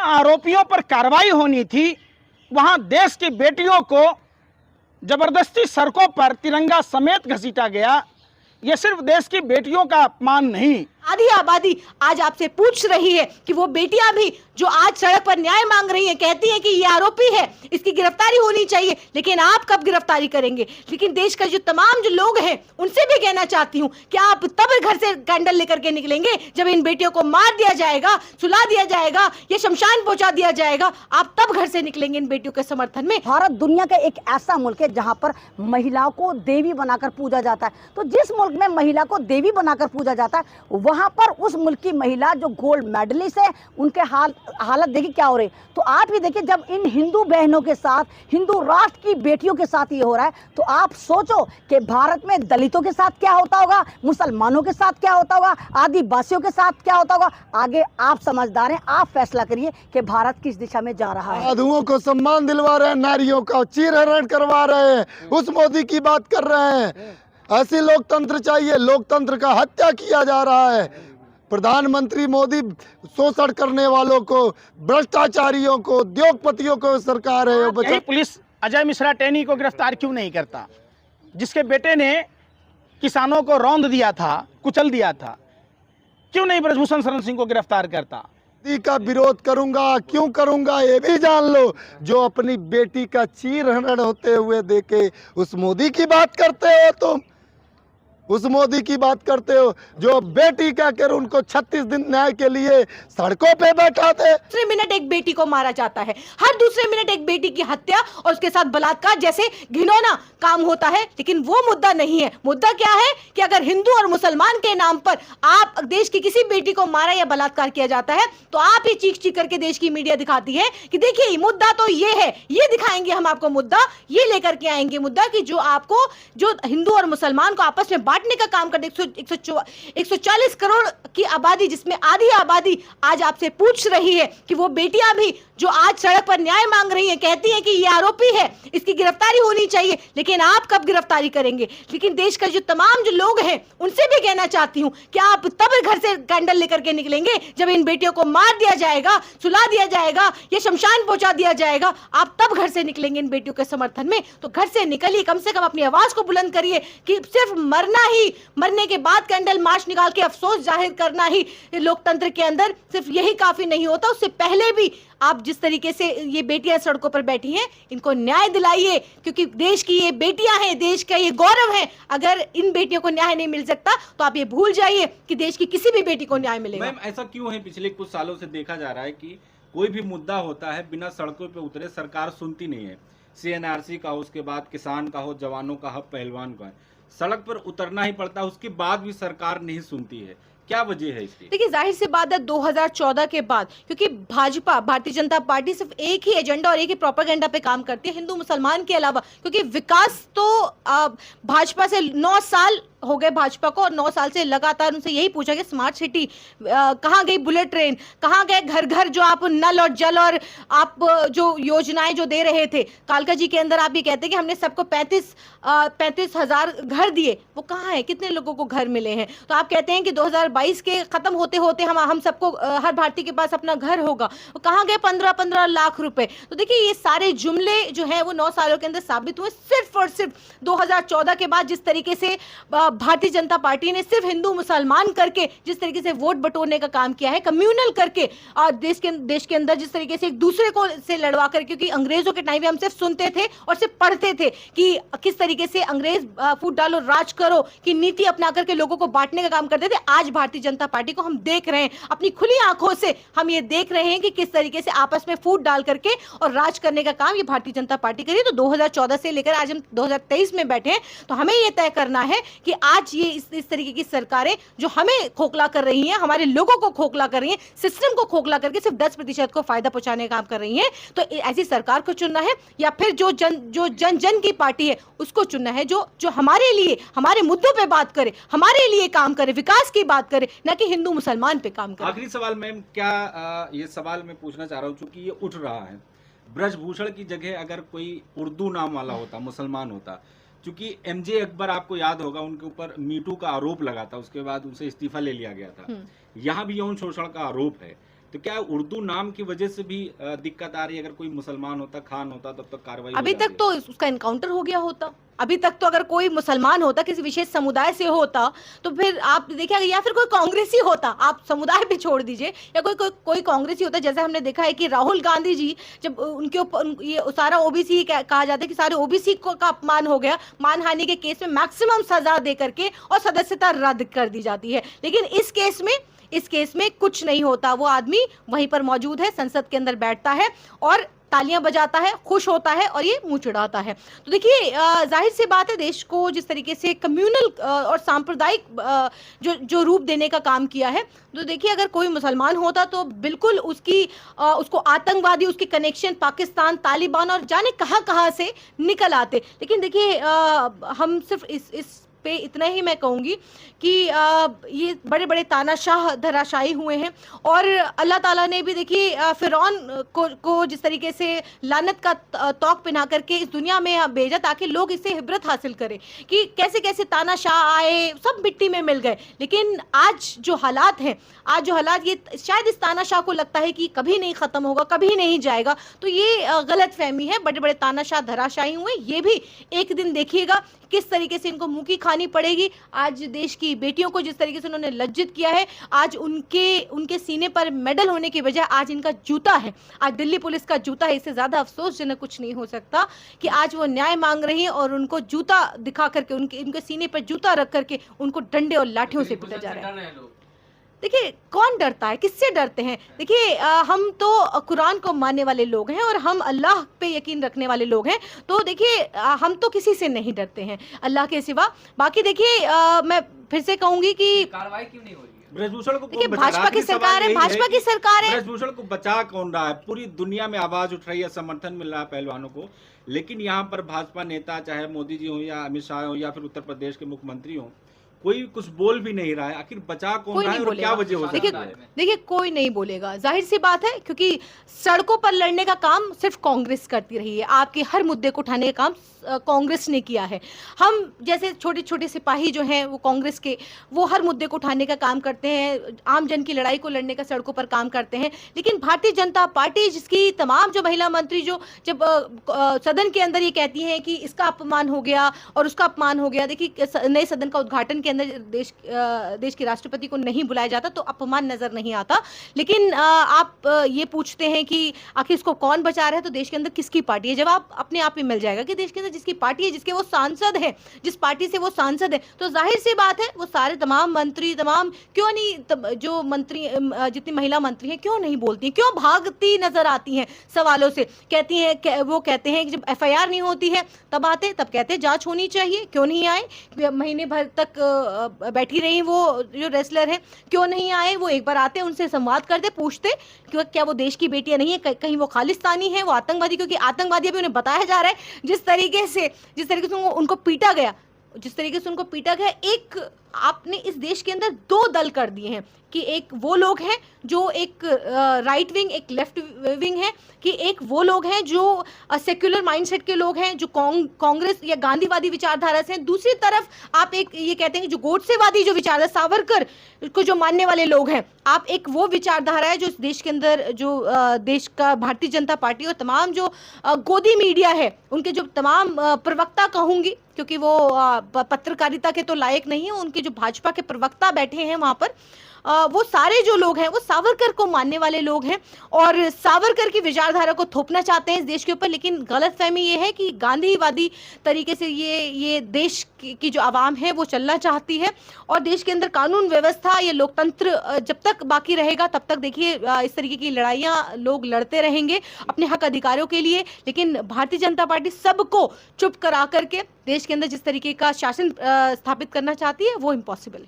आरोपियों पर कार्रवाई होनी थी वहां देश की बेटियों को जबरदस्ती सड़कों पर तिरंगा समेत घसीटा गया। यह सिर्फ देश की बेटियों का अपमान नहीं, आधी आबादी आज आपसे पूछ रही है कि वो बेटियां भी जो आज सड़क पर न्याय मांग रही हैं, कहती हैं कि ये आरोपी है, इसकी गिरफ्तारी होनी चाहिए, लेकिन आप कब गिरफ्तारी करेंगे। लेकिन देश का जो तमाम जो लोग हैं उनसे भी कहना चाहती हूँ कि आप तब घर से कैंडल लेकर के निकलेंगे जब इन बेटियों को मार दिया जाएगा, सुला दिया जाएगा या शमशान पहुंचा दिया जाएगा, आप तब घर से निकलेंगे इन बेटियों के समर्थन में। भारत दुनिया का एक ऐसा मुल्क है जहाँ पर महिलाओं को देवी बनाकर पूजा जाता है। तो जिस मुल्क में महिला को देवी बनाकर पूजा जाता है वहां पर उस मुल्क की महिला जो गोल्ड मेडलिस्ट है उनके हालत देखिए क्या हो रही। तो आप ही देखिए जब इन हिंदू बहनों के साथ, हिंदू राष्ट्र की बेटियों के साथ ये हो रहा है तो आप सोचो कि भारत में दलितों के साथ क्या होता होगा, मुसलमानों के साथ क्या होता होगा, आदिवासियों के साथ क्या होता होगा। आगे आप समझदार हैं, आप फैसला करिए कि भारत किस दिशा में जा रहा है। साधुओं को सम्मान दिलवा रहे हैं, नारियों का चीरहरण करवा रहे हैं, उस मोदी की बात कर रहे हैं। ऐसी लोकतंत्र चाहिए, लोकतंत्र का हत्या किया जा रहा है। प्रधानमंत्री मोदी शोषण करने वालों को, भ्रष्टाचारियों को, उद्योगपतियों को सरकार है। यही पुलिस अजय मिश्रा टेनी को गिरफ्तार क्यों नहीं करता, जिसके बेटे ने किसानों को रौंद दिया था, कुचल दिया था? क्यों नहीं ब्रजभूषण शरण सिंह को गिरफ्तार करता? मोदी का विरोध करूंगा, क्यों करूंगा ये भी जान लो। जो अपनी बेटी का चीरहरण होते हुए देखे उस मोदी की बात करते हो तुम, उस मोदी की बात करते हो जो बेटी कहकर उनको 36 दिन न्याय के लिए सड़कों पे बैठाते। दूसरे मिनट एक बेटी को मारा जाता है, हर दूसरे मिनट एक बेटी की हत्या और उसके साथ बलात्कार जैसे घिनौना काम होता है। लेकिन वो मुद्दा नहीं है। मुद्दा क्या है कि अगर हिंदू और मुसलमान के नाम पर आप देश की किसी बेटी को मारा या बलात्कार किया जाता है तो आप ये चीख चीख करके देश की मीडिया दिखाती है कि देखिए मुद्दा तो ये है, ये दिखाएंगे हम आपको मुद्दा, ये लेकर के आएंगे मुद्दा कि जो आपको जो हिंदू और मुसलमान को आपस में बांटने का काम करते। 140 करोड़ की आबादी जिसमें आधी आबादी आज आपसे पूछ रही है कि वो बेटियां भी जो आज सड़क पर न्याय मांग रही हैं, कहती हैं कि ये आरोपी है, इसकी गिरफ्तारी होनी चाहिए, लेकिन आप कब गिरफ्तारी करेंगे। लेकिन देश का जो तमाम जो लोग हैं उनसे भी कहना चाहती हूं कि आप तब घर से कैंडल लेकर के निकलेंगे जब इन बेटियों को मार दिया जाएगा, सुला दिया जाएगा या शमशान पहुंचा दिया जाएगा, आप तब घर से निकलेंगे इन बेटियों के समर्थन में। तो घर से निकलिए, कम से कम अपनी आवाज को बुलंद करिए कि सिर्फ मरने के बाद कैंडल मार्च निकाल के अफसोस जाहिर करना ही लोकतंत्र के अंदर सिर्फ यही काफी नहीं होता। उससे पहले भी आप जिस तरीके से ये बेटियां सड़कों पर बैठी हैं इनको न्याय दिलाइए, क्योंकि देश की ये बेटियां हैं, देश का ये गौरव है। अगर इन बेटियों को न्याय नहीं मिल सकता तो आप ये भूल जाइए कि देश की किसी भी बेटी को न्याय मिलेगा। मैम ऐसा क्यों है, पिछले कुछ सालों से देखा जा रहा है कि कोई भी मुद्दा होता है बिना सड़कों पे उतरे सरकार सुनती नहीं है। CNRC का हो, उसके बाद किसान का हो, जवानों का हो, पहलवान का है, सड़क पर उतरना ही पड़ता है, उसके बाद भी सरकार नहीं सुनती है। क्या वजह है इसकी? देखिए जाहिर सी बात है 2014 के बाद, क्योंकि भाजपा भारतीय जनता पार्टी सिर्फ एक ही एजेंडा और एक ही प्रोपेगेंडा पे काम करती है हिंदू मुसलमान के अलावा। क्योंकि विकास तो भाजपा से 9 साल हो गए भाजपा को, और 9 साल से लगातार उनसे यही पूछा कि स्मार्ट सिटी कहाँ गई, बुलेट ट्रेन कहाँ गए, घर घर जो आप नल और जल और आप जो योजनाएं जो दे रहे थे। कालका जी के अंदर आप ये कहते हैं कि हमने सबको 35,000 घर दिए, वो कहाँ है, कितने लोगों को घर मिले हैं। तो आप कहते हैं कि 2022 के खत्म होते होते हम सबको हर भारतीय के पास अपना घर होगा, वो कहाँ गए 15-15 लाख रुपए। तो देखिए ये सारे जुमले जो है वो 9 सालों के अंदर साबित हुए। सिर्फ और सिर्फ 2014 के बाद जिस तरीके से भारतीय जनता पार्टी ने सिर्फ हिंदू मुसलमान करके जिस तरीके से वोट बटोरने का काम किया है, कम्युनल करके, और देश के अंदर जिस तरीके से एक दूसरे को से लड़वा कर, क्योंकि अंग्रेजों के टाइम में हम सिर्फ सुनते थे और सिर्फ पढ़ते थे कि किस तरीके से अंग्रेज फूट डालो राज करो की नीति अपना करके लोगों को बांटने का काम करते थे। आज भारतीय जनता पार्टी को हम देख रहे हैं, अपनी खुली आंखों से हम ये देख रहे हैं कि किस तरीके से आपस में फूट डाल करके और राज करने का काम ये भारतीय जनता पार्टी करी। तो 2014 से लेकर आज हम 2023 में बैठे हैं, तो हमें ये तय करना है कि आज ये इस तरीके की सरकारें जो हमें खोखला कर रही हैं, हमारे लोगों को खोखला कर रही हैं, सिस्टम को खोखला करके सिर्फ 10% को फायदा पहुंचाने का काम कर रही हैं, तो ऐसी सरकार को चुनना है या फिर जो जन की पार्टी है उसको चुनना है जो हमारे लिए, हमारे मुद्दों पे बात करे, हमारे लिए काम करे, विकास की बात करे, ना कि हिंदू मुसलमान पे काम करे। आखिरी सवाल मैम, क्या ये सवाल मैं पूछना चाह रहा हूँ, चूंकि ये उठ रहा है, ब्रजभूषण की जगह अगर कोई उर्दू नाम वाला होता, मुसलमान होता, क्योंकि MJ अकबर आपको याद होगा उनके ऊपर मीटू का आरोप लगा था, उसके बाद उनसे इस्तीफा ले लिया गया था। यहाँ भी यौन शोषण का आरोप है, तो क्या उर्दू नाम की वजह से भी दिक्कत आ रही है? अगर कोई मुसलमान होता, खान होता, तब तक कार्रवाई हो अभी जाती तक तो उसका एनकाउंटर हो गया होता। अभी तक तो अगर कोई मुसलमान होता, किसी विशेष समुदाय से होता, तो फिर आप देखिए, या फिर कोई कांग्रेसी होता, आप समुदाय भी छोड़ दीजिए, या कोई कांग्रेसी होता। जैसे हमने देखा है कि राहुल गांधी जी, जब उनके ऊपर ये सारा ओबीसी कहा जाता है कि सारे ओबीसी का अपमान हो गया, मानहानि के केस में मैक्सिमम सजा दे करके और सदस्यता रद्द कर दी जाती है। लेकिन इस केस में कुछ नहीं होता। वो आदमी वहीं पर मौजूद है, संसद के अंदर बैठता है और तालियां बजाता है, खुश होता है और ये मुंह चिढ़ाता है। तो देखिए, जाहिर सी बात है, देश को जिस तरीके से कम्युनल और सांप्रदायिक जो रूप देने का काम किया है, तो देखिए अगर कोई मुसलमान होता तो बिल्कुल उसको आतंकवादी, उसके कनेक्शन पाकिस्तान, तालिबान और जाने कहां से निकल आते। लेकिन देखिए, हम सिर्फ इस पे इतना ही मैं कहूंगी कि ये बड़े बड़े तानाशाह धराशायी हुए हैं और अल्लाह ताला ने भी देखिए फिरौन को जिस तरीके से लानत का तौक पहना करके इस दुनिया में भेजा, ताकि लोग इससे इबरत हासिल करें कि कैसे कैसे तानाशाह आए, सब मिट्टी में मिल गए। लेकिन आज जो हालात हैं, ये शायद इस तानाशाह को लगता है कि कभी नहीं खत्म होगा, कभी नहीं जाएगा। तो ये गलत फहमी है। बड़े बड़े तानाशाह धराशायी हुए, ये भी एक दिन देखिएगा किस तरीके से इनको मुंह की खानी पड़ेगी। आज देश की बेटियों को जिस तरीके से उन्होंने लज्जित किया है, आज उनके सीने पर मेडल होने की बजाय आज इनका जूता है, आज दिल्ली पुलिस का जूता है। इससे ज्यादा अफसोसजनक कुछ नहीं हो सकता कि आज वो न्याय मांग रही है और उनको जूता दिखा करके, उनके सीने पर जूता रख करके उनको डंडे और लाठियों से पीटा जा रहा है। देखिए, कौन डरता है, किससे डरते हैं? देखिए, हम तो कुरान को मानने वाले लोग हैं और हम अल्लाह पे यकीन रखने वाले लोग हैं। तो देखिए, हम तो किसी से नहीं डरते हैं अल्लाह के सिवा। बाकी देखिए, मैं फिर से कहूंगी कि कार्रवाई क्यों नहीं हो रही है? ब्रजभूषण को देखिए, भाजपा की सरकार है, भाजपा की सरकार है। ब्रजभूषण को बचा कौन रहा है? पूरी दुनिया में आवाज उठ रही है, समर्थन मिल रहा है पहलवानों को, लेकिन यहाँ पर भाजपा नेता, चाहे मोदी जी हो या अमित शाह हो या फिर उत्तर प्रदेश के मुख्यमंत्री हो, कोई कुछ बोल भी नहीं रहा है। आखिर बचा कौन रहा है और क्या वजह हो सकती है? देखिए, कोई नहीं बोलेगा, जाहिर सी बात है, क्योंकि सड़कों पर लड़ने का काम सिर्फ कांग्रेस करती रही है। आपके हर मुद्दे को उठाने का काम कांग्रेस ने किया है। हम जैसे छोटे छोटे सिपाही जो हैं वो कांग्रेस के, वो हर मुद्दे को उठाने का काम करते हैं, आम जन की लड़ाई को लड़ने का सड़कों पर काम करते हैं। लेकिन भारतीय जनता पार्टी, जिसकी तमाम जो महिला मंत्री जो जब सदन के अंदर ये कहती हैं कि इसका अपमान हो गया और उसका अपमान हो गया, देखिए नए सदन का उद्घाटन के अंदर देश के राष्ट्रपति को नहीं बुलाया जाता तो अपमान नजर नहीं आता। लेकिन आप ये पूछते हैं कि आखिर इसको कौन बचा रहा है, तो देश के अंदर किसकी पार्टी है? जवाब अपने आप ही मिल जाएगा कि देश के अंदर जिसकी पार्टी है, जिसके वो सांसद है, जिस पार्टी से वो सांसद है, तो जाहिर सी बात है वो सारे तमाम मंत्री, क्यों नहीं, जो मंत्री, जितनी महिला मंत्री हैं, क्यों नहीं बोलती, क्यों भागती नजर आती हैं सवालों से? कहती हैं, वो कहते हैं कि जब एफआईआर नहीं होती है तब आते, तब कहते हैं जांच होनी चाहिए, क्यों नहीं आए? महीने भर तक बैठी रही वो जो रेसलर है, क्यों नहीं आए? वो एक बार आते, उनसे संवाद करते, पूछते कि क्या वो देश की बेटियां नहीं है, कहीं वो खालिस्तानी है, वो आतंकवादी? क्योंकि आतंकवादी अभी उन्हें बताया जा रहा है, जिस तरीके से उनको पीटा गया, एक आपने इस देश के अंदर दो दल कर दिए हैं कि एक वो लोग हैं जो एक राइट विंग, एक लेफ्ट विंग है, कि एक वो लोग हैं जो सेक्युलर माइंडसेट के लोग हैं, जो कांग्रेस या गांधीवादी विचारधारा से हैं। दूसरी तरफ आप एक ये कहते हैं कि जो गोडसेवादी जो विचारधारा, सावरकर को जो मानने वाले लोग हैं, आप एक वो विचारधारा है जो इस देश के अंदर, जो देश का भारतीय जनता पार्टी और तमाम जो गोदी मीडिया है, उनके जो तमाम प्रवक्ता कहूंगी, क्योंकि वो पत्रकारिता के तो लायक नहीं है, उनके जो भाजपा के प्रवक्ता बैठे हैं वहां पर, वो सारे जो लोग हैं वो सावरकर को मानने वाले लोग हैं और सावरकर की विचारधारा को थोपना चाहते हैं इस देश के ऊपर। लेकिन गलतफहमी ये है कि गांधीवादी तरीके से ये देश की जो आवाम है वो चलना चाहती है और देश के अंदर कानून व्यवस्था, ये लोकतंत्र जब तक बाकी रहेगा तब तक देखिए इस तरीके की लड़ाइयाँ लोग लड़ते रहेंगे अपने हक अधिकारों के लिए। लेकिन भारतीय जनता पार्टी सबको चुप करा करके देश के अंदर जिस तरीके का शासन स्थापित करना चाहती है वो इम्पॉसिबल है।